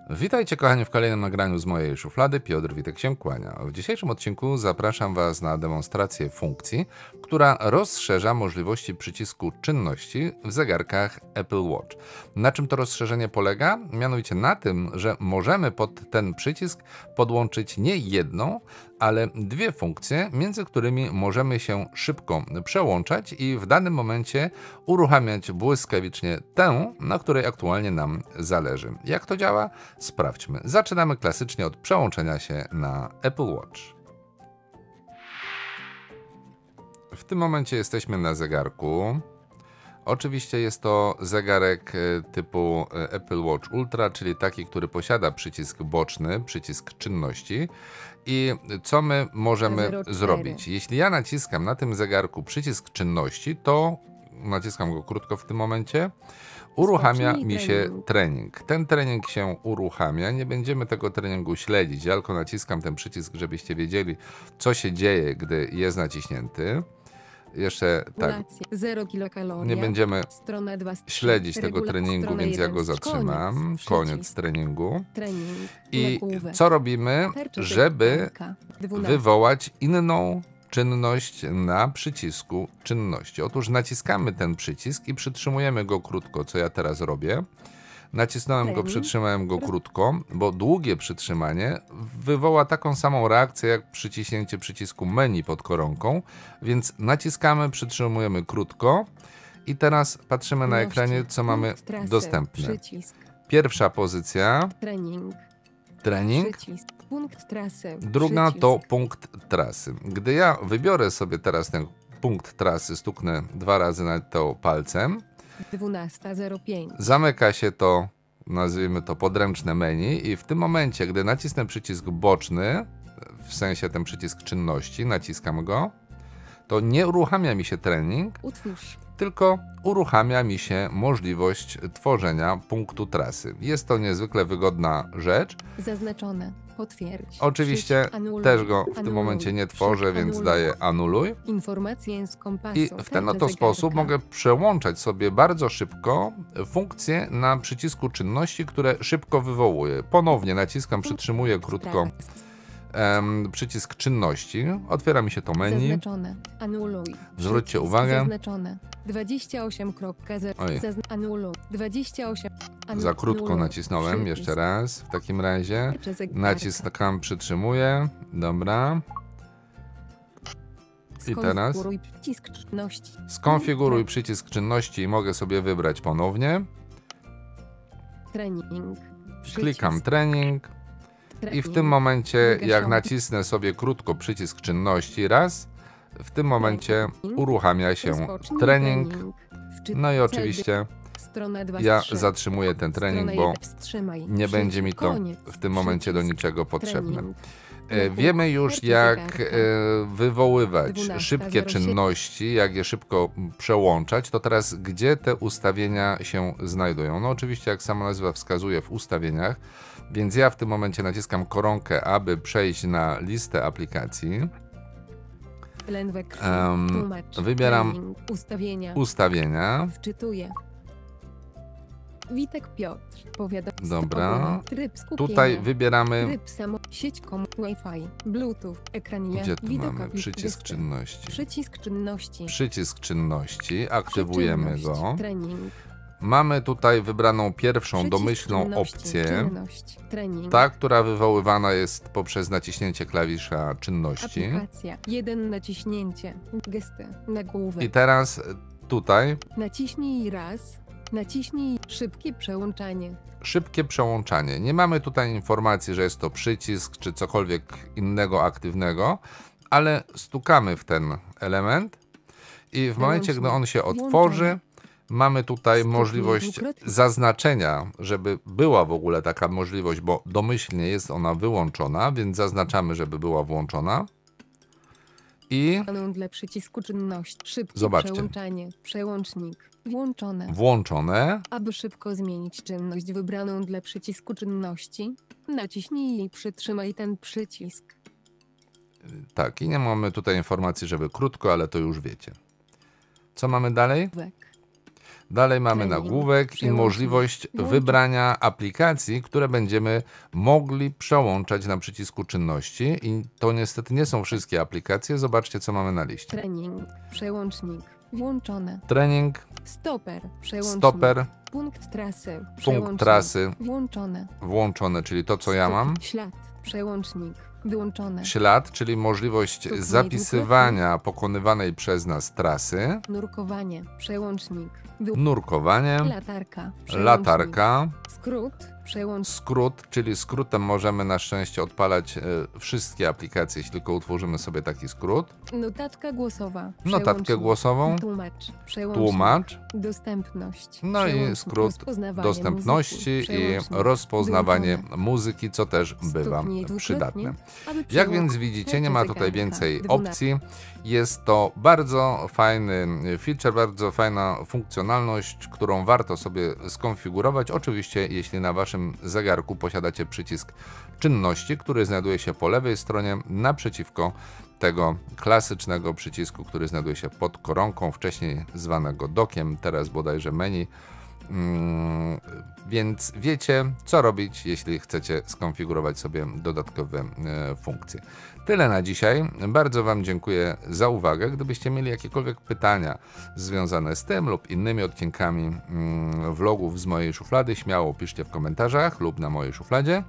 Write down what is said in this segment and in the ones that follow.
Witajcie kochani w kolejnym nagraniu z mojej szuflady. Piotr Witek się kłania. W dzisiejszym odcinku zapraszam Was na demonstrację funkcji, która rozszerza możliwości przycisku czynności w zegarkach Apple Watch. Na czym to rozszerzenie polega? Mianowicie na tym, że możemy pod ten przycisk podłączyć nie jedną, ale dwie funkcje, między którymi możemy się szybko przełączać i w danym momencie uruchamiać błyskawicznie tę, na której aktualnie nam zależy. Jak to działa? Sprawdźmy. Zaczynamy klasycznie od przełączenia się na Apple Watch. W tym momencie jesteśmy na zegarku. Oczywiście jest to zegarek typu Apple Watch Ultra, czyli taki, który posiada przycisk boczny, przycisk czynności. I co my możemy zrobić? Jeśli ja naciskam na tym zegarku przycisk czynności, to naciskam go krótko w tym momencie, uruchamia mi się trening. Ten trening się uruchamia. Nie będziemy tego treningu śledzić. Ja tylko naciskam ten przycisk, żebyście wiedzieli, co się dzieje, gdy jest naciśnięty. Jeszcze tak, 0 kilokalorii, nie będziemy śledzić tego regulacja, treningu, więc ja go zatrzymam. Koniec treningu. trening, I nagłówek, co robimy, żeby wywołać inną czynność na przycisku czynności? Otóż naciskamy ten przycisk i przytrzymujemy go krótko, co ja teraz robię. Nacisnąłem go, przytrzymałem go krótko, bo długie przytrzymanie wywoła taką samą reakcję jak przyciśnięcie przycisku menu pod koronką, więc naciskamy, przytrzymujemy krótko i teraz patrzymy na ekranie, co mamy dostępne. Pierwsza pozycja, trening. Punkt trasy. Druga to punkt trasy. Gdy ja wybiorę sobie teraz ten punkt trasy, stuknę 2 razy na to palcem, 12:05. zamyka się to, nazwijmy to podręczne menu i w tym momencie, gdy nacisnę przycisk boczny, w sensie ten przycisk czynności, naciskam go, to nie uruchamia mi się trening, Utwórz. tylko uruchamia mi się możliwość tworzenia punktu trasy. Jest to niezwykle wygodna rzecz. Zaznaczone. Potwierdź. Oczywiście też go w tym momencie nie tworzę, więc daję anuluj. Informacje z kompasu. I w ten oto sposób mogę przełączać sobie bardzo szybko funkcje na przycisku czynności, które szybko wywołuję. Ponownie naciskam, przytrzymuję krótko przycisk czynności. Otwiera mi się to menu. Zaznaczone. Anuluj. Zwróćcie uwagę. Zaznaczone. 28.0. Anuluj. 28. Za krótko nacisnąłem. Jeszcze raz. W takim razie naciskam, przytrzymuję. Dobra. I teraz skonfiguruj przycisk czynności i mogę sobie wybrać ponownie. Trening. Klikam trening. I w tym momencie, jak nacisnę sobie krótko przycisk czynności raz, w tym momencie uruchamia się trening. No i oczywiście ja zatrzymuję ten trening, bo nie będzie mi to w tym momencie do niczego potrzebne. Wiemy już, jak wywoływać szybkie czynności, jak je szybko przełączać. To teraz gdzie te ustawienia się znajdują? No oczywiście, jak sama nazwa wskazuje, w ustawieniach. Więc ja w tym momencie naciskam koronkę, aby przejść na listę aplikacji. Wybieram ustawienia. Wczytuję. Witek Piotr. Dobra. Tutaj wybieramy. Tryb sieć Wi-Fi, Bluetooth, ekranie. Gdzie tu mamy przycisk czynności? Przycisk czynności. Przycisk czynności. Aktywujemy go. Trening. Mamy tutaj wybraną pierwszą domyślną opcję, trening. ta, która wywoływana jest poprzez naciśnięcie klawisza czynności. Aplikacja. 1 naciśnięcie. Gesty. Nagłówek. I teraz tutaj naciśnij raz. Naciśnij szybkie przełączanie. Szybkie przełączanie. Nie mamy tutaj informacji, że jest to przycisk czy cokolwiek innego aktywnego, ale stukamy w ten element i w momencie, gdy on się otworzy, mamy tutaj możliwość zaznaczenia, żeby była w ogóle taka możliwość, bo domyślnie jest ona wyłączona, więc zaznaczamy, żeby była włączona. I dla przycisku czynności. Szybkie zobaczcie. Przełączanie. Przełącznik. Włączone. Włączone. Aby szybko zmienić czynność wybraną dla przycisku czynności, naciśnij i przytrzymaj ten przycisk. Tak, i nie mamy tutaj informacji, żeby krótko, ale to już wiecie. Co mamy dalej? Dalej mamy Trening, nagłówek i przełącznik, możliwość włączyć. wybrania aplikacji, które będziemy mogli przełączać na przycisku czynności. I to niestety nie są wszystkie aplikacje. Zobaczcie, co mamy na liście. Trening. Przełącznik. Włączone. Trening, Stoper. Przełącznik. stoper, Punkt trasy. punkt Przełącznik. trasy Włączone. włączone, czyli to, co ja mam. Ślad. Przełącznik. Wyłączone. Ślad, czyli możliwość Stuk zapisywania pokonywanej przez nas trasy. Nurkowanie. Przełącznik. Nurkowanie, Latarka. Przełącznik. latarka, Skrót. Przełącznik. skrót, czyli skrótem możemy na szczęście odpalać wszystkie aplikacje, jeśli tylko utworzymy sobie taki skrót. Notatka głosowa. Notatkę Przełącznik. głosową, Tłumacz. Przełącznik. tłumacz, Dostępność. no i Przełącznik. skrót Rozpoznawanie dostępności muzyki. i Przełącznik. rozpoznawanie Wyłączone. muzyki, co też bywa Stuknij dwukrotnie, przydatne. aby Jak przełączyć więc widzicie, nie ma kartę tutaj zegarka. więcej 12. opcji. Jest to bardzo fajny feature, bardzo fajna funkcjonalność, którą warto sobie skonfigurować. Oczywiście, jeśli na waszym zegarku posiadacie przycisk czynności, który znajduje się po lewej stronie naprzeciwko tego klasycznego przycisku, który znajduje się pod koronką, wcześniej zwanego dokiem, teraz bodajże menu. Więc wiecie, co robić, jeśli chcecie skonfigurować sobie dodatkowe funkcje. Tyle na dzisiaj. Bardzo wam dziękuję za uwagę. Gdybyście mieli jakiekolwiek pytania związane z tym lub innymi odcinkami vlogów z mojej szuflady, śmiało piszcie w komentarzach lub na mojej szufladzie.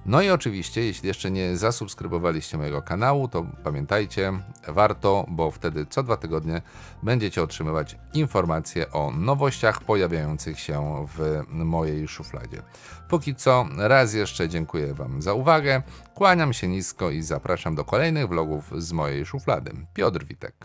No i oczywiście, jeśli jeszcze nie zasubskrybowaliście mojego kanału, to pamiętajcie, warto, bo wtedy co 2 tygodnie będziecie otrzymywać informacje o nowościach pojawiających się w mojej szufladzie. Póki co, raz jeszcze dziękuję wam za uwagę, kłaniam się nisko i zapraszam do kolejnych vlogów z mojej szuflady. Piotr Witek.